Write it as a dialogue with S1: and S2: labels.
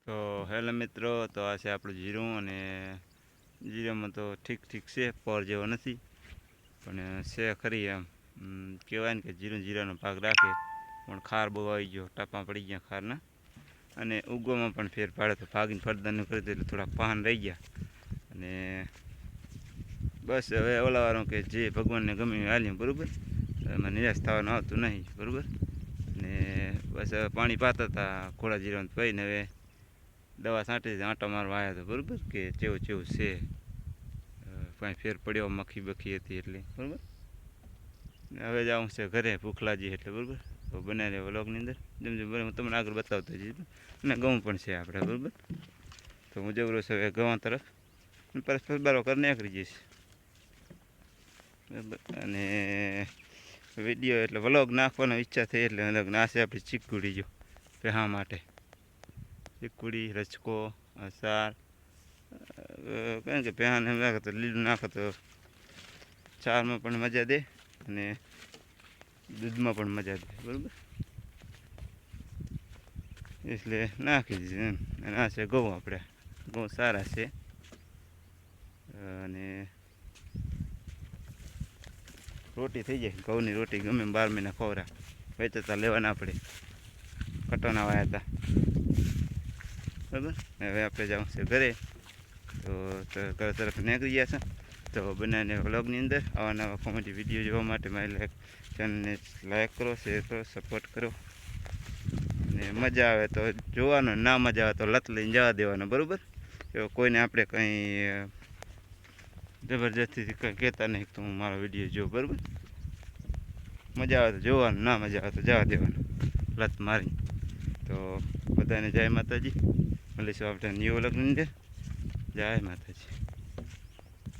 S1: તો હેલો મિત્રો, તો આ છે આપણું જીરું. અને જીરામાં તો ઠીક છે, પર જેવો નથી પણ છે ખરી. એમ કહેવાય ને કે જીરાનો ભાગ રાખે, પણ ખાર બહુ આવી ગયો, ટાપા પડી ગયા ખારના. અને ઉગવામાં પણ ફેર પાડે, તો ભાગીને ફરદાનું કરી દે એટલે થોડાક પાન રહી ગયા. અને બસ હવે ઓલાવાળું કે જે ભગવાનને ગમે હાલ્યું, બરાબર. એમાં નિરાશ થવાનું આવતું નહીં, બરાબર. ને બસ હવે પાણી પાતા હતા ખોળા જીરામાં પહીને હવે દવા છાંટી આંટા મારવા આવ્યા હતા, બરાબર. કે ચેવું છે કાંઈ ફેર પડ્યો, મખી બખી હતી એટલે, બરાબર. હવે જવું છે ઘરે, ભૂખ લાગી એટલે, બરાબર. તો બનાવી રહ્યા વ્લોગની અંદર જેમ જેમ બને હું તમને આગળ બતાવતો જઈશ. અને ઘઉં પણ છે આપણે, બરાબર. તો હું જવરો છું હવે ઘઉં તરફ, પરસ્પર બારો કરી નીકળી જઈશ, બરાબર. અને વિડીયો એટલે વ્લોગ નાખવાનો ઈચ્છા થઈ એટલે વ્લોગ નાશે. આપણી ચીકુડી જો પહેવા માટે, ચીકુડી, રચકો, અસાર. કારણ કે પહેવાને એમ નાખે તો લીલું નાખે તો ચારમાં પણ મજા દે અને દૂધમાં પણ મજા દે, બરાબર. એટલે નાખી દીધું એમ. અને આ છે ઘઉં, આપણે ઘઉં સારા છે. અને રોટી થઈ જાય, ઘઉંની રોટી ગમે 12 મહિના ખવરા વેચતા લેવાના આપણે, કટોના વાયા હતા, બરાબર. હવે આપણે જવું છે ઘરે, તો ઘર તરફ નીકળી ગયા છે. તો બનાવીને વ્લોગની અંદર આવા નવા કોમેડી વિડીયો જોવા માટે મારી ચેનલને લાઈક કરો, શેર કરો, સપોર્ટ કરો. અને મજા આવે તો જોવાનો, ના મજા આવે તો લત લઈને જવા દેવાનો, બરાબર. તો કોઈને આપણે કંઈ જબરજસ્તીથી કંઈ કહેતા નહીં તો હું મારો વિડીયો જોઉં, બરાબર. મજા આવે તો જોવાનું, ના મજા આવે તો જવા દેવાનું લત મારી. તો બધાને જય માતાજી. મળીશું આપણે ન્યૂ વ્લોગની અંદર. જય માતાજી.